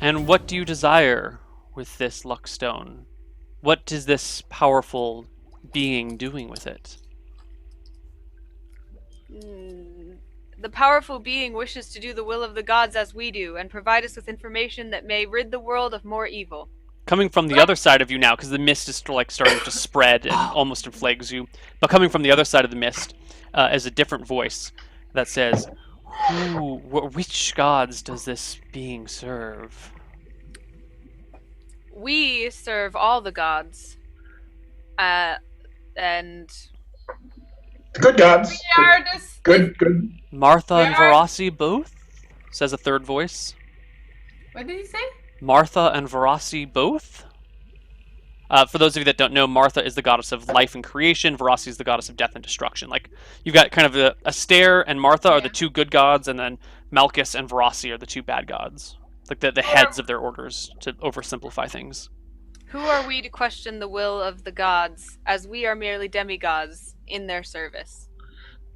And what do you desire with this luckstone? What is this powerful being doing with it? The powerful being wishes to do the will of the gods as we do, and provide us with information that may rid the world of more evil. Coming from the other side of you now, because the mist is like starting to spread and almost inflames you, but coming from the other side of the mist is a different voice that says, which gods does this being serve? We serve all the gods. And... The good gods. We are this... Good. Martha and Verasi both? Says a third voice. What did he say? Martha and Verasi both? For those of you that don't know, Martha is the goddess of life and creation. Verasi is the goddess of death and destruction. Like, you've got kind of Astaire and Martha are the two good gods, and then Malchus and Verasi are the two bad gods. Like the heads of their orders, to oversimplify things. Who are we to question the will of the gods, as we are merely demigods in their service?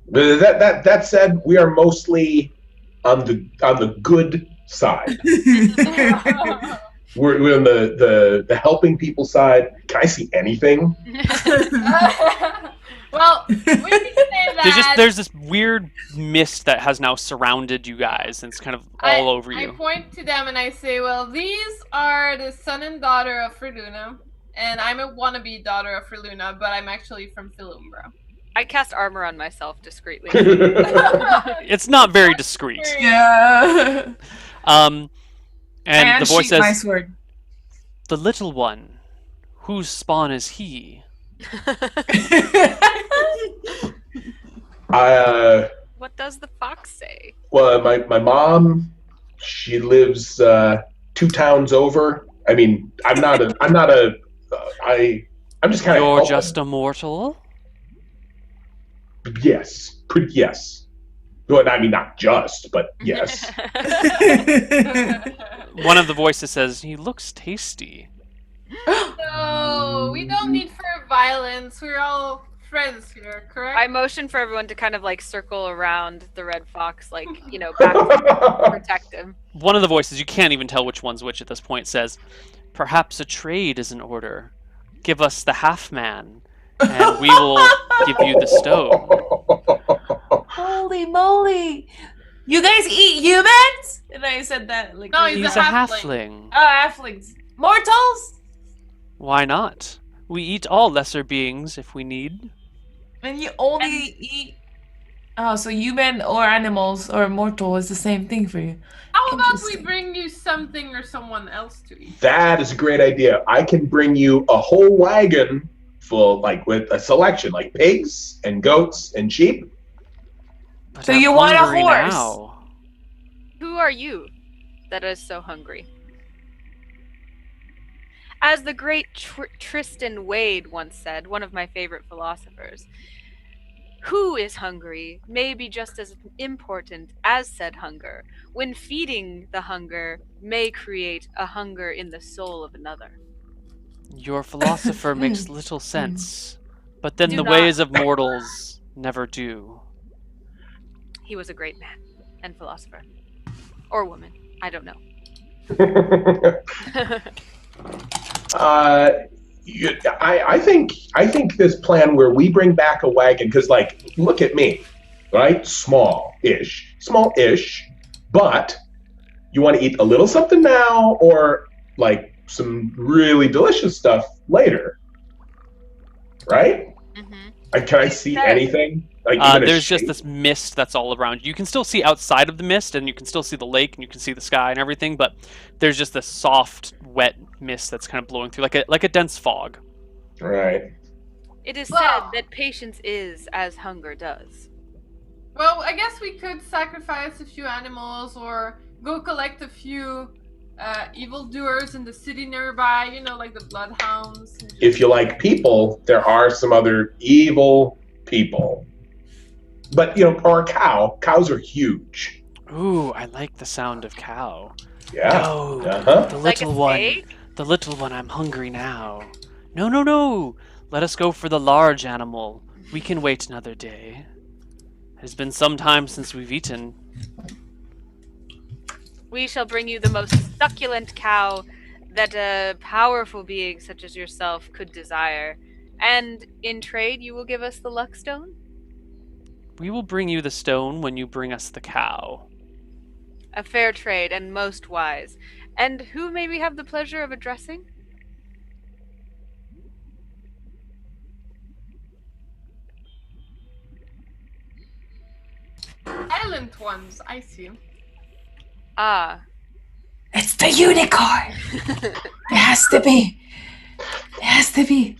That said, we are mostly on the good side. We're on the helping people side. Can I see anything? Well, we can say that. There's this weird mist that has now surrounded you guys, and it's kind of all over you. I point to them and I say, well, these are the son and daughter of Freluna, and I'm a wannabe daughter of Freluna, but I'm actually from Philumbra. I cast armor on myself discreetly. It's not very discreet. Yeah. And the voice says, my sword. "The little one, whose spawn is he?" What does the fox say? Well, my mom, she lives 2 towns over. I mean, I'm just kind of. You're just a mortal? Yes. Yes. Well, I mean, not just, but yes. One of the voices says, "He looks tasty." No, we don't need for violence. We're all friends here, correct? I motion for everyone to kind of like circle around the red fox, like, back to protect him. One of the voices, you can't even tell which one's which at this point, says, "Perhaps a trade is in order. Give us the half-man, and we will give you the stone." Holy moly! You guys eat humans? And I said that like... No, He's a halfling. Oh, halflings. Mortals? Why not? We eat all lesser beings if we need. And you only eat... Oh, so human or animals or mortal is the same thing for you. How about we bring you something or someone else to eat? That is a great idea. I can bring you a whole wagon full, like with a selection, like pigs and goats and sheep. But So I'm you want a hungry horse? now. Who are you that is so hungry? As the great Tristan Wade once said, one of my favorite philosophers, who is hungry may be just as important as said hunger. When feeding the hunger may create a hunger in the soul of another. Your philosopher makes little sense, but then Do the not. ways of mortals never do. He was a great man and philosopher. Or woman. I don't know. I think this plan where we bring back a wagon, because like, look at me, right? Small-ish, but you want to eat a little something now, or like some really delicious stuff later, right? Mm-hmm. Can I see anything? Like even a There's just shape? this mist that's all around. You can still see outside of the mist, and you can still see the lake, and you can see the sky and everything, but there's just this soft, wet mist that's kind of blowing through, like a dense fog. Right. It is said that patience is as hunger does. Well, I guess we could sacrifice a few animals or go collect a few evildoers in the city nearby, like the bloodhounds. If you like people, there are some other evil people. But, or a cow. Cows are huge. Ooh, I like the sound of cow. Yeah. No, Uh-huh. the Like a little one. steak? The little one, I'm hungry now. No. Let us go for the large animal. We can wait another day. It has been some time since we've eaten. We shall bring you the most succulent cow that a powerful being such as yourself could desire. And in trade, you will give us the luck stone? We will bring you the stone when you bring us the cow. A fair trade and most wise. And who may we have the pleasure of addressing? Silent ones, I see. Ah. It's the unicorn. It has to be. It has to be.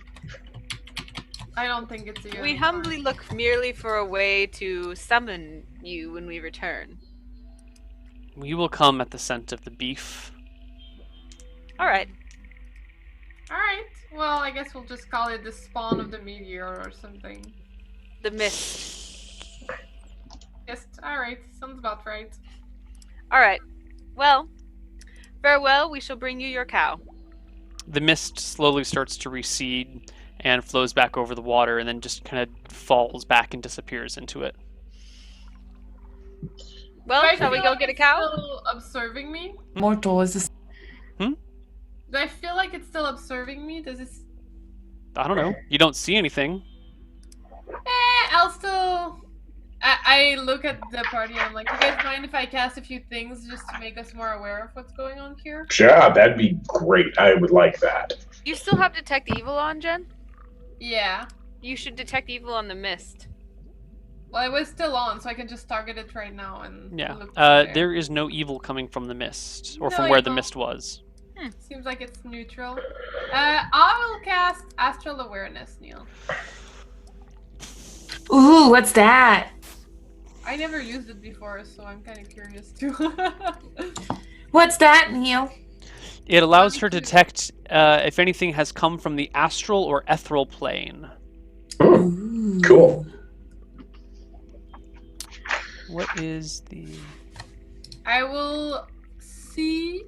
I don't think it's a unicorn. We humbly look merely for a way to summon you when we return. We will come at the scent of the beef. Alright. Alright, well, I guess we'll just call it the spawn of the meteor or something. The mist. Yes, alright, sounds about right. Alright. Well, farewell, we shall bring you your cow. The mist slowly starts to recede and flows back over the water and then just kind of falls back and disappears into it. Well, Do I shall we feel go like get a it's cow? Still observing me? Mortal is the Do I feel like it's still observing me? Does it... I don't know. You don't see anything. I'll still... I look at the party and I'm like, you guys mind if I cast a few things just to make us more aware of what's going on here? Yeah, that'd be great. I would like that. You still have Detect Evil on, Jen? Yeah. You should Detect Evil on the mist. Well, it was still on, so I can just target it right now and Yeah. look from There is no evil coming from the mist, or No from where the evil. mist was. Seems like it's neutral. I will cast Astral Awareness, Neil. Ooh, what's that? I never used it before, so I'm kind of curious too. What's that, Neil? It allows her to detect if anything has come from the astral or ethereal plane. Ooh. Cool. What is the... I will see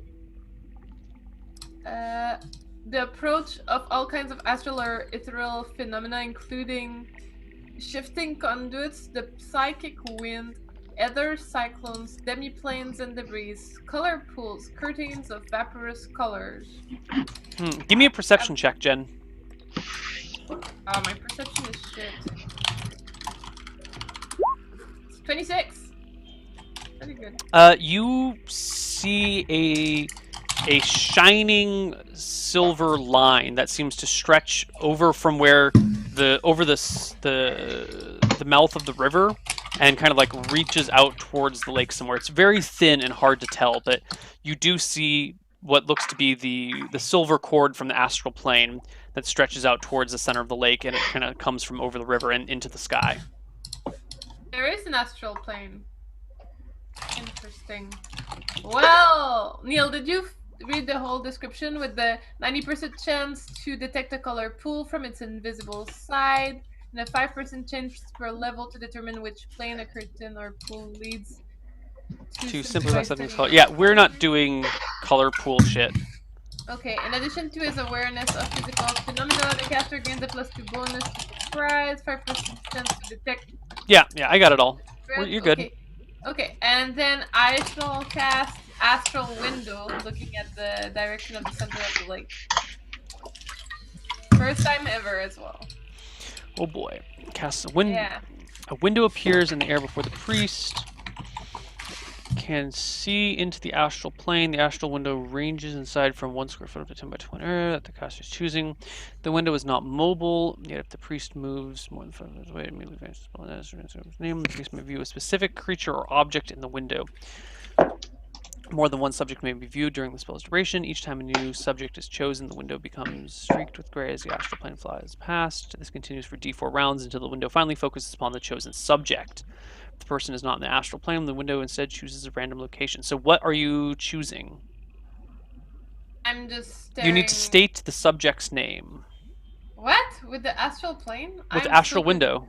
the approach of all kinds of astral or ethereal phenomena, including shifting conduits, the psychic wind, ether cyclones, demiplanes and debris, color pools, curtains of vaporous colors. Give me a perception check, Jen. Oh, my perception is shit. It's 26. Pretty good. You see a shining silver line that seems to stretch over from where the mouth of the river and kind of like reaches out towards the lake somewhere. It's very thin and hard to tell, but you do see what looks to be the silver cord from the astral plane that stretches out towards the center of the lake, and it kind of comes from over the river and into the sky. There is an astral plane. Interesting. Well, Neil, did you read the whole description with the 90% chance to detect a color pool from its invisible side, and a 5% chance per level to determine which plane a curtain or pool leads To simplify something's color. studying Yeah, we're not doing color pool shit. Okay, in addition to his awareness of physical phenomena, the caster gains a +2 bonus to surprise, 5% chance to detect. Yeah, I got it all. You're good. Okay, and then I shall cast Astral Window, looking at the direction of the center of the lake. First time ever as well. Oh boy. Cast a window. Yeah. A window appears in the air before the priest can see into the astral plane. The astral window ranges inside from 1 square foot up to 10 by 20 area that the caster is choosing. The window is not mobile, yet if the priest moves more than 5 minutes away, it immediately vanishes his name. The priest may view a specific creature or object in the window. More than one subject may be viewed during the spell's duration. Each time a new subject is chosen, the window becomes streaked with gray as the astral plane flies past. This continues for d4 rounds until the window finally focuses upon the chosen subject. If the person is not in the astral plane, the window instead chooses a random location. So what are you choosing? I'm just staring. You need to state the subject's name. What? With the astral plane? With I'm astral so window.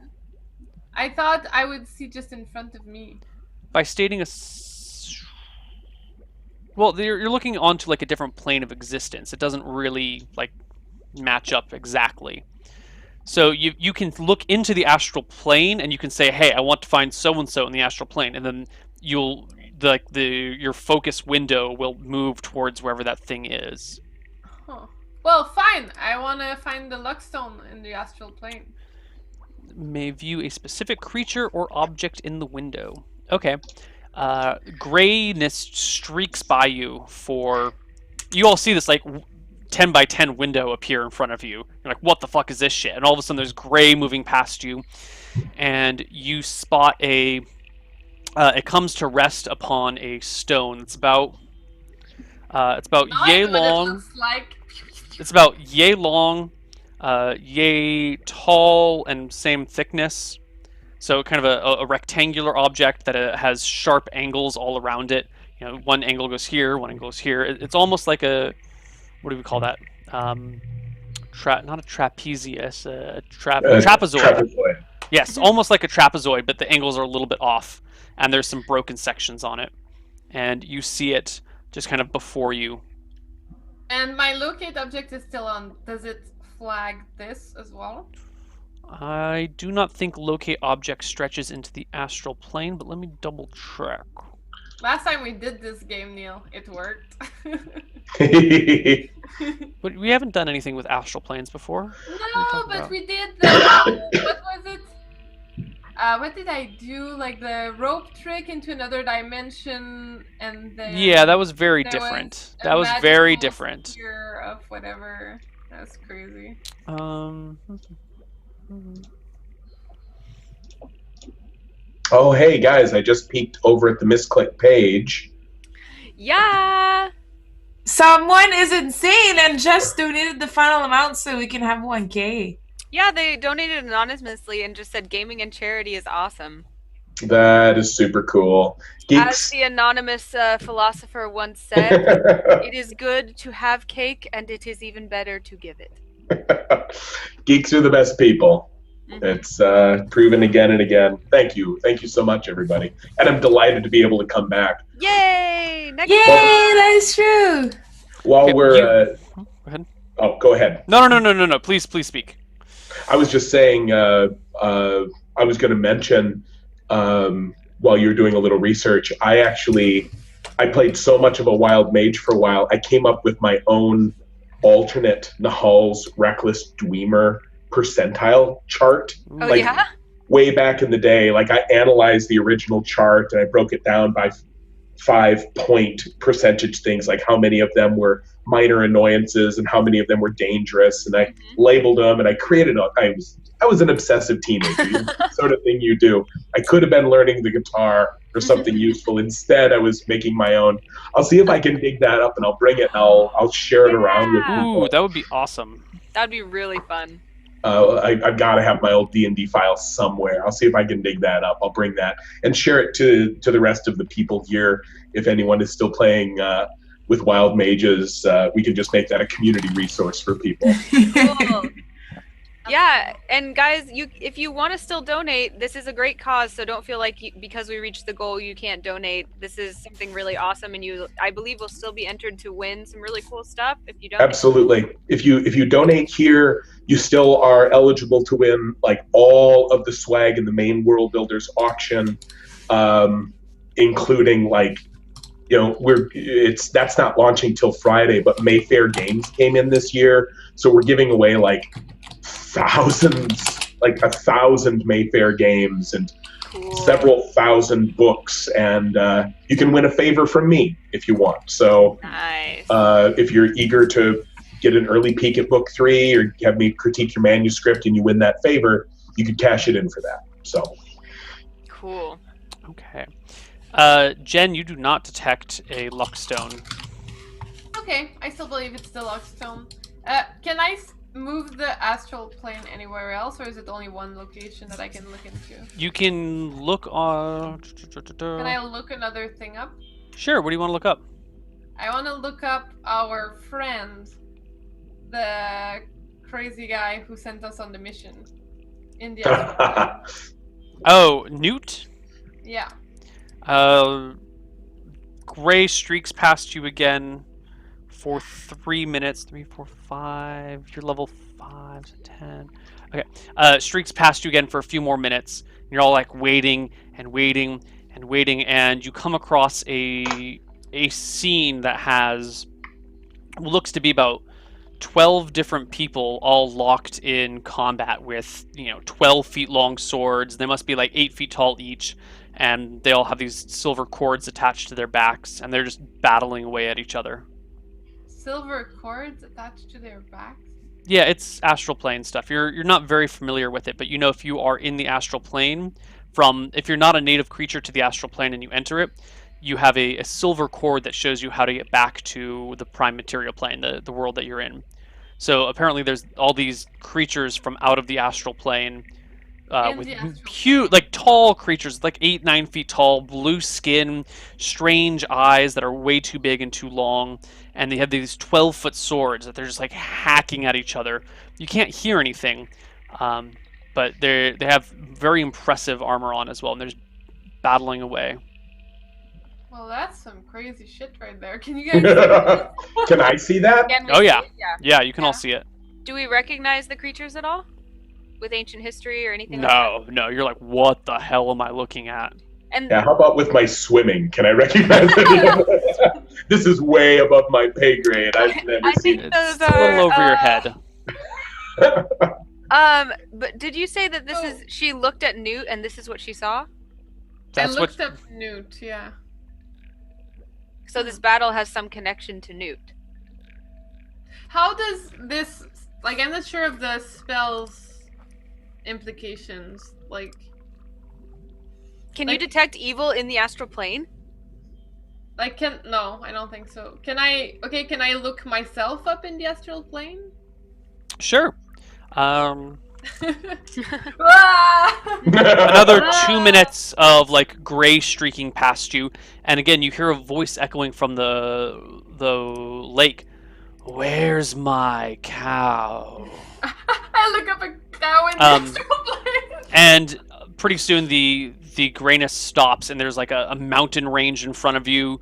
I thought I would see just in front of me. By stating a... Well, you're looking onto like a different plane of existence. It doesn't really like match up exactly. So you can look into the astral plane and you can say, hey, I want to find so-and-so in the astral plane. And then your focus window will move towards wherever that thing is. Huh. Well, fine. I want to find the luckstone in the astral plane. May view a specific creature or object in the window. Okay. Grayness streaks by you for... You all see this, like, 10 by 10 window appear in front of you. You're like, what the fuck is this shit? And all of a sudden there's gray moving past you. And you spot a... it comes to rest upon a stone. It's about yay long. It looks like... It's about yay long, yay tall, and same thickness. So kind of a rectangular object that has sharp angles all around it. You know, one angle goes here, one angle goes here. It's almost like a, what do we call that? Not a trapezius, trapezoid. Trapezoid. Yes, almost like a trapezoid, but the angles are a little bit off, and there's some broken sections on it. And you see it just kind of before you. And my locate object is still on. Does it flag this as well? I do not think locate object stretches into the astral plane, but let me double check. Last time we did this game, Neil, it worked. But we haven't done anything with astral planes before. No, but we did the... what was it? What did I do? Like the rope trick into another dimension, and then... Yeah, that was very different. That was very different. Sphere of whatever. That's crazy. Oh, hey guys, I just peeked over at the Misscliks page. Yeah. Someone is insane and just donated the final amount so we can have 1K. Yeah, they donated anonymously and just said gaming and charity is awesome. That is super cool. As Geeks. the anonymous philosopher once said, it is good to have cake and it is even better to give it. Geeks are the best people. Mhm. It's proven again and again. Thank you. Thank you so much, everybody. And I'm delighted to be able to come back. Yay! Next Yay, one. that is true. While Okay, we're... Go ahead. oh, go ahead. No. Please speak. I was just saying, I was going to mention, while you're doing a little research, I played so much of a wild mage for a while, I came up with my own alternate Nahal's Reckless Dwemer percentile chart. Oh, like, yeah? way back in the day, like I analyzed the original chart and I broke it down by 5-point percentage things, like how many of them were minor annoyances and how many of them were dangerous, and I labeled them and I created I was an obsessive teenager, sort of thing you do. I could have been learning the guitar or something useful. Instead, I was making my own. I'll see if I can dig that up and I'll bring it and I'll share it around with people. Ooh, that would be awesome. That'd be really fun. I've got to have my old D&D file somewhere. I'll see if I can dig that up. I'll bring that and share it to the rest of the people here. If anyone is still playing with Wild Mages, we can just make that a community resource for people. Cool. Yeah, and guys, if you want to still donate, this is a great cause, so don't feel like because we reached the goal you can't donate. This is something really awesome, and I believe will still be entered to win some really cool stuff if you donate. Absolutely. If you donate here, you still are eligible to win like all of the swag in the main World Builders auction, including like, you know, that's not launching till Friday, but Mayfair Games came in this year, so we're giving away like thousands, like 1,000 Mayfair games and Cool. several thousand books, and you can win a favor from me if you want. So Nice. if you're eager to get an early peek at book 3 or have me critique your manuscript and you win that favor, you could cash it in for that. So Cool. Okay. Jen, you do not detect a luckstone. Okay, I still believe it's the luckstone. Can I move the astral plane anywhere else, or is it only one location that I can look into? You can look on... Can I look another thing up? Sure, what do you want to look up? I want to look up our friend, the crazy guy who sent us on the mission in the astral plane. Oh, Newt? Yeah. Gray streaks past you again for 3 minutes. 3, 4, 5. You're level 5, so 10. Okay. Streaks past you again for a few more minutes. You're all like waiting, and and waiting, and you come across a scene that has looks to be about 12 different people all locked in combat with 12 feet long swords. They must be like 8 feet tall each, and they all have these silver cords attached to their backs, and they're just battling away at each other. Silver cords attached to their backs? Yeah, it's astral plane stuff. You're not very familiar with it, but if you are in the astral plane, if you're not a native creature to the astral plane and you enter it, you have a silver cord that shows you how to get back to the prime material plane, the world that you're in. So apparently there's all these creatures from out of the astral plane with huge, like tall creatures, like 8-9 feet tall, blue skin, strange eyes that are way too big and too long, and they have these 12-foot swords that they're just like hacking at each other. You can't hear anything, but they have very impressive armor on as well, and they're just battling away. Well, that's some crazy shit right there. Can you guys see this? Can I see that? Oh yeah. Yeah, you can all see it. Do we recognize the creatures at all? With ancient history or anything like that? No, you're like, what the hell am I looking at? And Yeah, how about with my swimming? Can I recognize it? This is way above my pay grade. I've never I seen think it. It's a little over your head. But did you say that this is she looked at Newt and this is what she saw? That's I what. looked up Newt, yeah. So this battle has some connection to Newt. How does this, like, I'm not sure of the spell's implications. Like, Can you detect evil in the astral plane? no, I don't think so. Can I look myself up in the astral plane? Sure. Ah! Another 2 minutes of like gray streaking past you, and again you hear a voice echoing from the lake. Where's my cow? I look up a cow in the astral plane. And pretty soon the grayness stops, and there's like a mountain range in front of you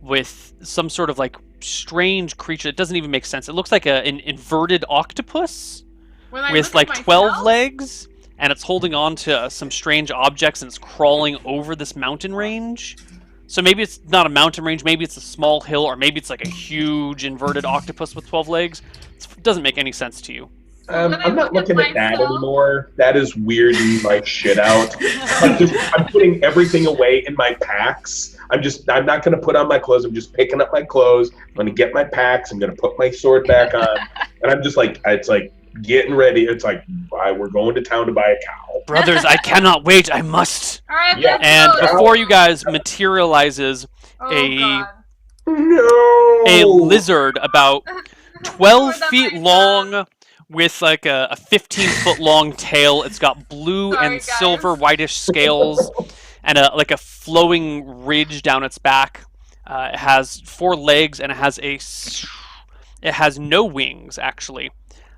with some sort of like strange creature. It doesn't even make sense. It looks like an inverted octopus with like 12 legs, and it's holding on to some strange objects, and it's crawling over this mountain range. So maybe it's not a mountain range, maybe it's a small hill, or maybe it's like a huge inverted octopus with 12 legs. It doesn't make any sense to you. I'm not looking at that anymore. That is weirding my shit out. I'm putting everything away in my packs. I'm not going to put on my clothes. I'm just picking up my clothes. I'm going to get my packs. I'm going to put my sword back on. And I'm just like, it's like getting ready. It's like, we're going to town to buy a cow. Brothers, I cannot wait. I must. All right, Yeah. let's And go. before you guys materializes God. No. a lizard about 12 That feet makes long with like a 15-foot long tail. It's got blue Sorry, and guys. silver whitish scales and a flowing ridge down its back. It has 4 legs, and it has no wings actually,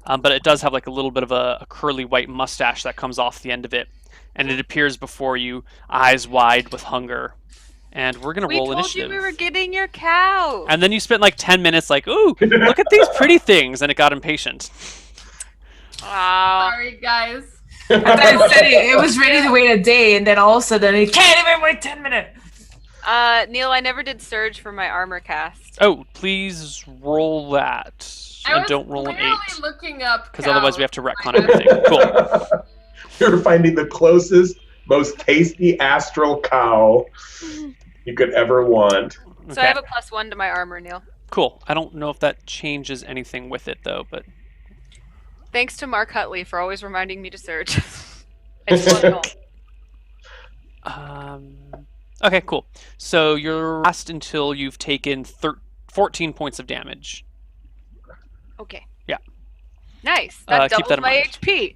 but it does have like a little bit of a curly white mustache that comes off the end of it, and it appears before you, eyes wide with hunger. And we're gonna We roll told initiative. you we were getting your cow. And then you spent like 10 minutes like, ooh, look at these pretty things, and it got impatient. Wow. Sorry, guys. I thought it said it was ready to wait a day, and then all of a sudden it can't even wait 10 minutes. Neil, I never did surge for my armor cast. Oh, please roll that. I And was don't roll an 8. literally looking up Because otherwise we have cows. to retcon everything. Cool. You're finding the closest, most tasty astral cow you could ever want. So I have a +1 to my armor, Neil. Cool. I don't know if that changes anything with it, though, but... Thanks to Mark Hutley for always reminding me to surge. I just want Okay, cool. So you're last until you've taken 14 points of damage. Okay. Yeah. Nice. That keep that doubles in my mind. HP.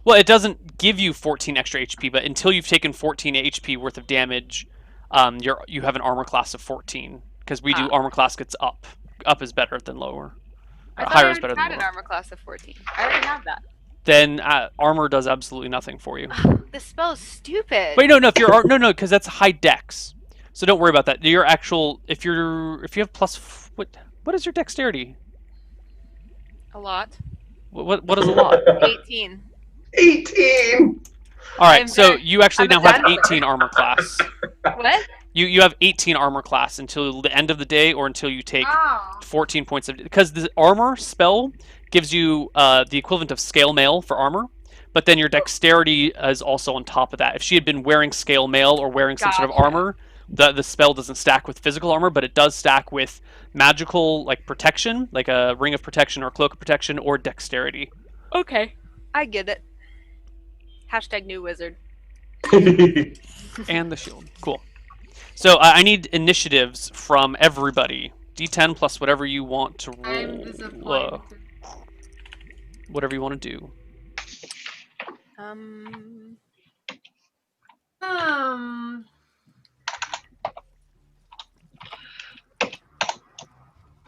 Well, it doesn't give you 14 extra HP, but until you've taken 14 HP worth of damage, you have an armor class of 14. Because we do armor class gets up. Up is better than lower. I thought Higher I is better already than had lower. an armor class of 14. I already have that. Then armor does absolutely nothing for you. This spell is stupid. Wait, no, no, because that's high dex. So don't worry about that. Your actual, if you have plus, what is your dexterity? A lot. What is a lot? 18. 18! All right, I'm so very- you actually I'm now a have dinosaur. 18 armor class. What? You have 18 armor class until the end of the day, or until you take Wow. 14 points of, because the armor spell gives you the equivalent of scale mail for armor, but then your dexterity is also on top of that. If she had been wearing scale mail or wearing some sort of Gotcha. armor, the spell doesn't stack with physical armor, but it does stack with magical like protection, like a ring of protection or cloak of protection, or dexterity. Okay. I get it. Hashtag new wizard. And the shield. Cool. So I need initiatives from everybody. D10 plus whatever you want to I'm roll. disappointed. Whatever you want to do.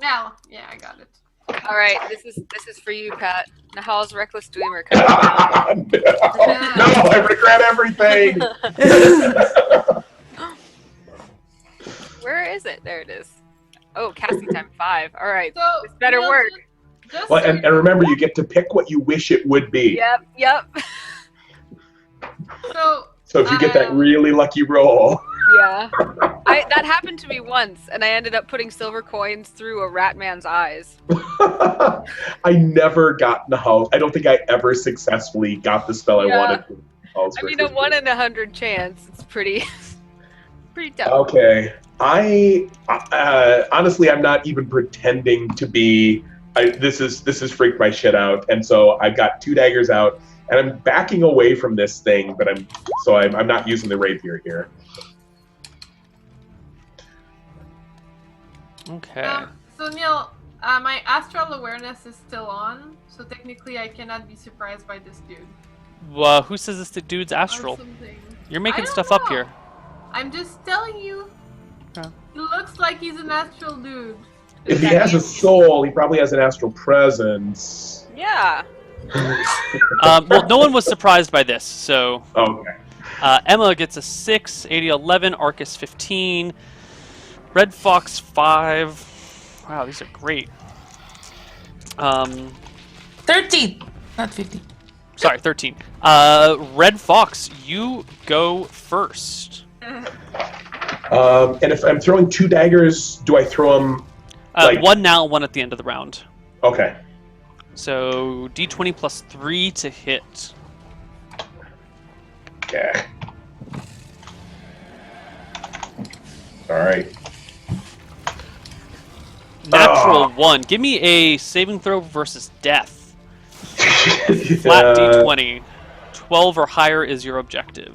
Now, yeah, I got it. All right, this is for you, Pat. Nahal's reckless dreamer coming down. No, I regret everything. Where is it? There it is. Oh, casting time 5. All right, So this better Neal, work. Just Well, so and remember, you get to pick what you wish it would be. Yep. So if you get that really lucky roll. Yeah. That happened to me once, and I ended up putting silver coins through a rat man's eyes. I never got Nahal. I don't think I ever successfully got the spell I wanted. I mean, a 1 in 100 chance. It's pretty tough. Okay. I honestly, I'm not even pretending to be. This has freaked my shit out, and so I've got 2 daggers out, and I'm backing away from this thing, but I'm not using the rapier here. Okay. So Neal, my astral awareness is still on, so technically I cannot be surprised by this dude. Well, who says this dude's Or astral? something. You're I making don't stuff up know. here. I'm just telling you. Okay. He looks like he's an astral dude. If he has a soul, he probably has an astral presence. Yeah. Well, no one was surprised by this, so Okay. Emma gets a 6, Adea 11, Arcas 15, Red Fox 5. Wow, these are great. 13, not 15. Sorry, 13. Red Fox, you go first. And if I'm throwing 2 daggers, do I throw them? One now, one at the end of the round. Okay. So D20 plus 3 to hit. Okay. All right. Natural 1. Give me a saving throw versus death. Flat D20. 12 or higher is your objective.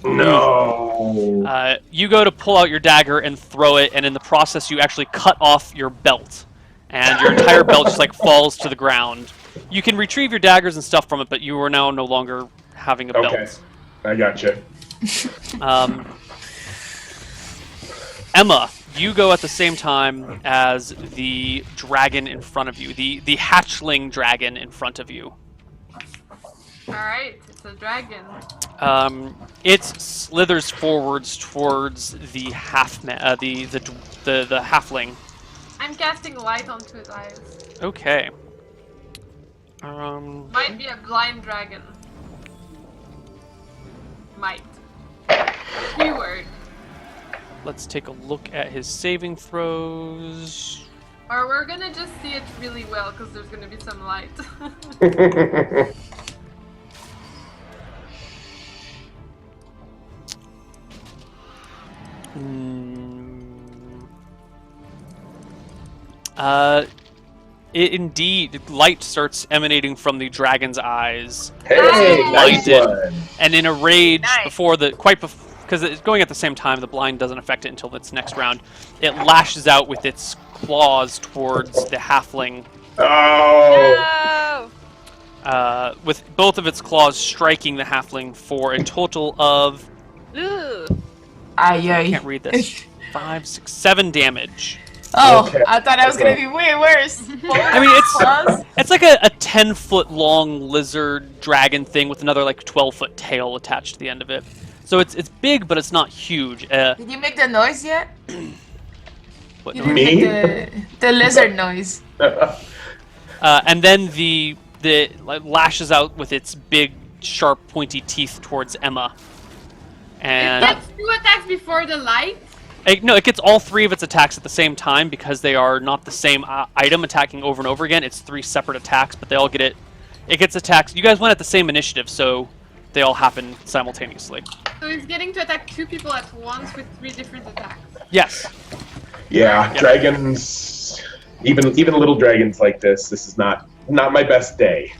No. You go to pull out your dagger and throw it, and in the process you actually cut off your belt. And your entire belt just like falls to the ground. You can retrieve your daggers and stuff from it, but you are now no longer having a belt. Okay. I gotcha. Emma, you go at the same time as the dragon in front of you, the hatchling dragon in front of you. Alright, it's a dragon. It slithers forwards towards the the halfling. I'm casting light onto his eyes. Okay. Might be a blind dragon. Might. Keyword. Let's take a look at his saving throws. Or we're gonna just see it really well because there's gonna be some light. Indeed, light starts emanating from the dragon's eyes. Hey, nice blinded. one. And in a rage, Nice. because it's going at the same time, the blind doesn't affect it until its next round. It lashes out with its claws towards the halfling, Oh. No. with both of its claws striking the halfling for a total of, Ooh. I can't read this, 5, 6, 7 damage. Oh, Okay. I thought that was gonna be way worse. I mean, it's like a 10-foot long lizard dragon thing with another like 12-foot tail attached to the end of it. So it's big, but it's not huge. Did you make the noise yet? What You noise? didn't Me? make the lizard noise. And then the that lashes out with its big, sharp, pointy teeth towards Emma. And It gets 2 attacks before the light. no, it gets all 3 of its attacks at the same time because they are not the same item attacking over and over again. It's 3 separate attacks, but they all get it. It gets attacks. You guys went at the same initiative, so they all happen simultaneously. So he's getting to attack 2 people at once with 3 different attacks. Yes. Yeah, dragons. Even little dragons like this. This is not my best day.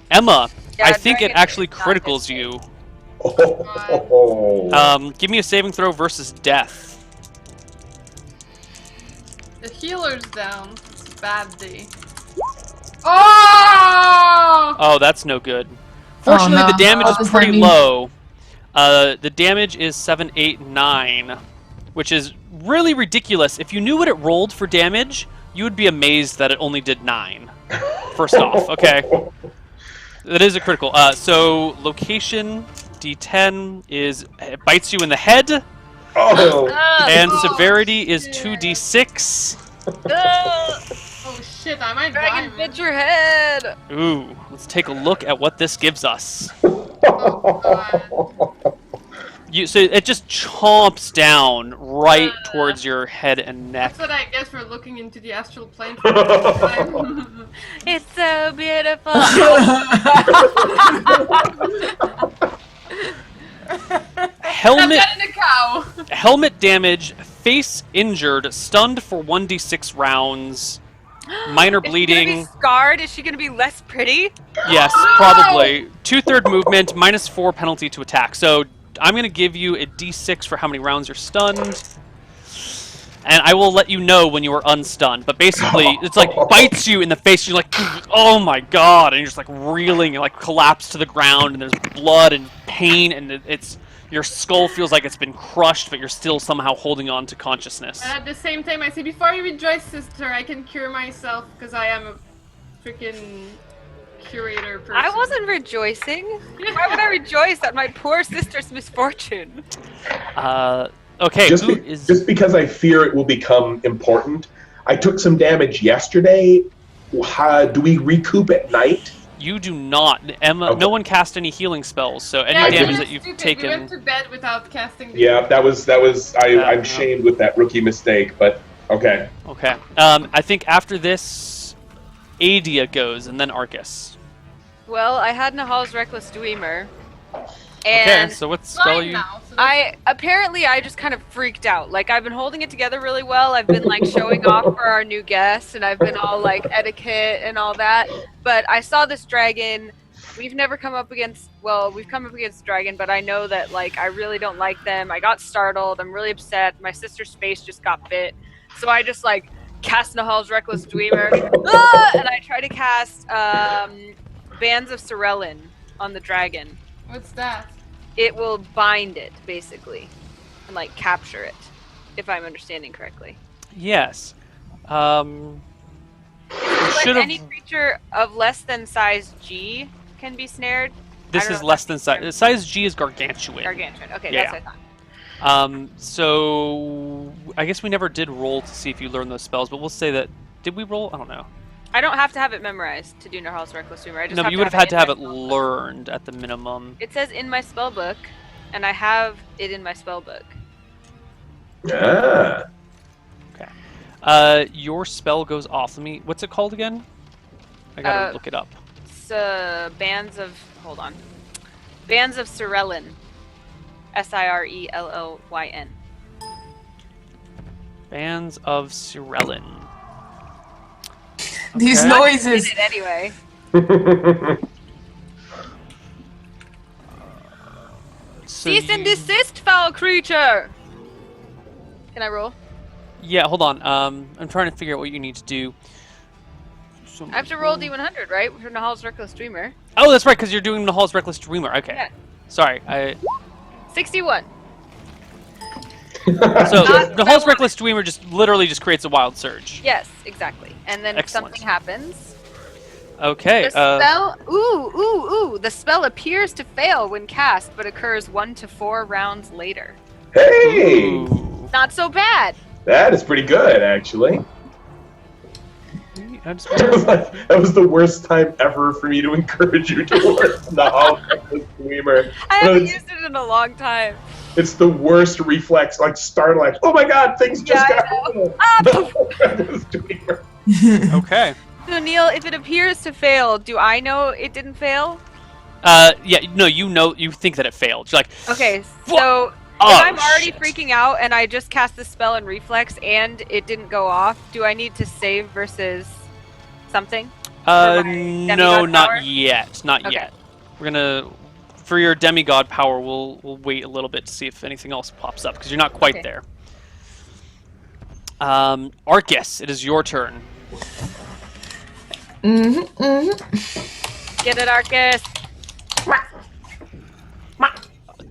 Emma, Yeah, I think it dragon actually is not criticals his you. Oh. Give me a saving throw versus death. The healer's down. It's a bad day. Oh! Oh, that's no good. Fortunately, no. the damage What is does pretty that mean? low. The damage is 7, 8, 9, which is really ridiculous. If you knew what it rolled for damage, you would be amazed that it only did 9. First off, okay. That is a critical. So, location, D10 is, it bites you in the head, Oh. and Oh, severity is shit. 2d6. Oh shit, I might die. Dragon bit your head. Ooh, let's take a look at what this gives us. So it just chomps down right towards your head and neck. That's what I guess for looking into the astral plane for the first time. It's so beautiful. I'm Helmet getting a cow! helmet damage, face injured, stunned for 1d6 rounds, minor Is she bleeding. gonna be scarred? Is she gonna be less pretty? Yes, probably. 2/3 movement, -4 penalty to attack. So I'm going to give you a d6 for how many rounds you're stunned. And I will let you know when you are unstunned. But basically, it's like bites you in the face. You're like, oh my god. And you're just like reeling and like collapse to the ground. And there's blood and pain. And it's your skull feels like it's been crushed, but you're still somehow holding on to consciousness. And at the same time, I say, before you rejoice, sister, I can cure myself because I am a freaking curator person. I wasn't rejoicing. Why would I rejoice at my poor sister's misfortune? Okay, Just, who be- is... just because I fear it will become important. I took some damage yesterday. Do we recoup at night? You do not. Emma, Okay. no one cast any healing spells, so any Yeah, damage we that were you've stupid. taken... We went to bed without casting. Yeah, that was. Yeah. I'm shamed with that rookie mistake, but okay. Okay. I think after this, Adea goes, and then Arcas. Well, I had Nahal's Reckless Dwemer. Okay, And so what spell Fine you... now. So I just kind of freaked out. Like, I've been holding it together really well. I've been like showing off for our new guest, and I've been all like etiquette and all that. But I saw this dragon. We've never come up against, well, we've come up against dragon, but I know that like I really don't like them. I got startled. I'm really upset. My sister's face just got bit. So I just like cast Nahal's Reckless Dwemer. And I try to cast Bands of Sorellin on the dragon. What's that? It will bind it, basically, and like capture it, if I'm understanding correctly. Yes. Like Should've- any creature of less than size G can be snared. This I don't is know less if than that's size. Size G is gargantuan. Gargantuan. Okay, Yeah. that's what I thought. So I guess we never did roll to see if you learned those spells, but we'll say that. Did we roll? I don't know. I don't have to have it memorized to do Nahal's Reckless Humor. I just No, have but you would have had to in have my it spell book. learned at the minimum. It says in my spell book, and I have it in my spell book. Ah. Your spell goes off. What's it called again? I gotta look it up. It's Bands of. Hold on. Bands of Sorellin. Sirellyn. Bands of Sorellin. These Okay. noises. Did it anyway. So Cease and you- desist, foul creature! Can I roll? Yeah, hold on. I'm trying to figure out what you need to do. So I have to roll D100, right? For Nahal's Reckless Dreamer. Oh, that's right, because you're doing Nahal's Reckless Dreamer. Okay. Yeah. Sorry. 61. So Not Nahal's spell Reckless Dreamer just literally just creates a wild surge. Yes, exactly. And then if Excellent. something happens, Okay. the spell. Ooh! The spell appears to fail when cast, but occurs 1 to 4 rounds later. Hey, Ooh. Not so bad. that is pretty good, actually. How to spell it? That was the worst time ever for me to encourage you towards Nahal Screamer. I haven't used it in a long time. It's the worst reflex, like startling. Oh my god, things just Yeah, got Screamer. Okay. So Neil, if it appears to fail, do I know it didn't fail? Yeah, no, you think that it failed. You're like, Okay, so oh, if I'm already shit. freaking out and I just cast the spell in reflex and it didn't go off, do I need to save versus something? No, demigod power? not yet. Not Okay. yet. We're gonna, for your demigod power, we'll wait a little bit to see if anything else pops up because you're not quite Okay. there. Arcas, it is your turn. Get it, Arcas.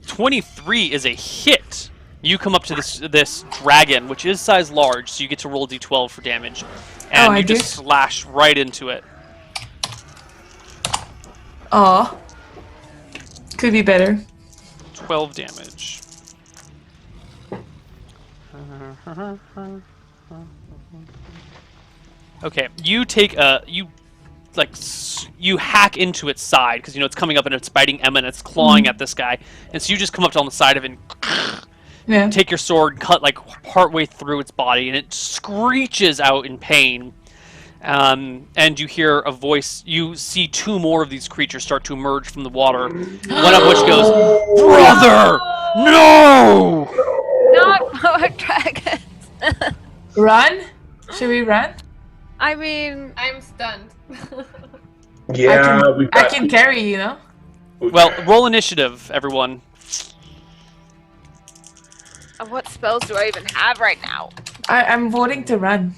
23 is a hit. You come up to this dragon, which is size large, so you get to roll d12 for damage, and I you do? just slash right into it. Aw. Could be better. 12 damage. Okay, you take you hack into its side because you know it's coming up and it's biting Emma and it's clawing at this guy, and so you just come up on the side of it and Yeah. take your sword, cut like partway through its body, and it screeches out in pain. And you hear a voice. You see two more of these creatures start to emerge from the water. One of which goes, "Brother, no!" Not power dragons. Run? Should we run? I mean, I'm stunned. Yeah, we've I got. can carry, you know? Well, roll initiative, everyone. what spells do I even have right now? I'm voting to run.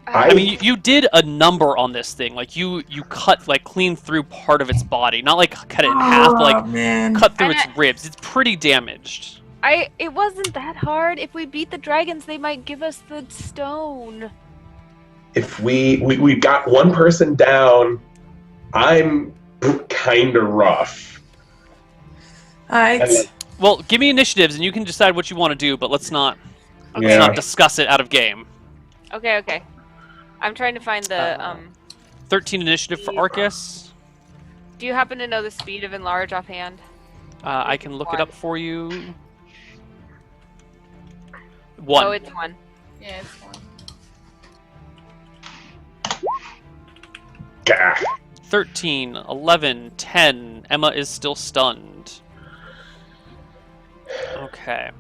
I mean, you did a number on this thing. Like you cut like clean through part of its body, not like cut it in half, but like man. cut through And its ribs. It's pretty damaged. It wasn't that hard. If we beat the dragons, they might give us the stone. If we got one person down, I'm kind of rough. Alright. Well, give me initiatives, and you can decide what you want to do. But let's not Yeah. discuss it out of game. Okay. I'm trying to find the 13 initiative for Arcas. Do you happen to know the speed of enlarge offhand? I can look it up for you. 1. Oh, it's 1. Yeah, it's one. Gah. 13, 11, 10. Emma is still stunned. Okay.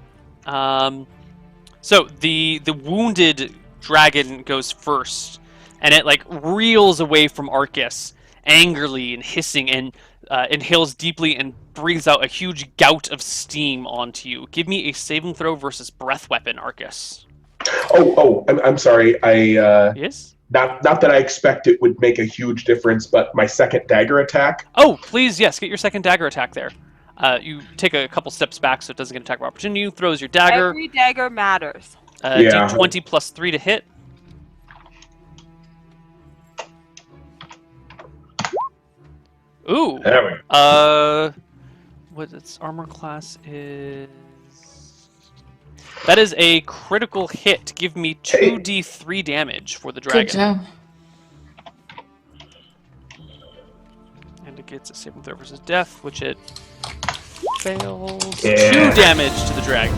So the wounded dragon goes first, and it like reels away from Arcas angrily and hissing, and inhales deeply and breathes out a huge gout of steam onto you. Give me a saving throw versus breath weapon, Arcas. I'm sorry. Yes? Not that I expect it would make a huge difference, but my second dagger attack. Oh, please, yes, get your second dagger attack there. You take a couple steps back so it doesn't get an attack of opportunity. Throws your dagger. Every dagger matters. Yeah. D20 plus 3 to hit. Ooh. There we go. What its armor class is? That is a critical hit. Give me 2d3 damage for the dragon. Good job. And it gets a saving throw versus death, which it fails. Yeah. 2 damage to the dragon.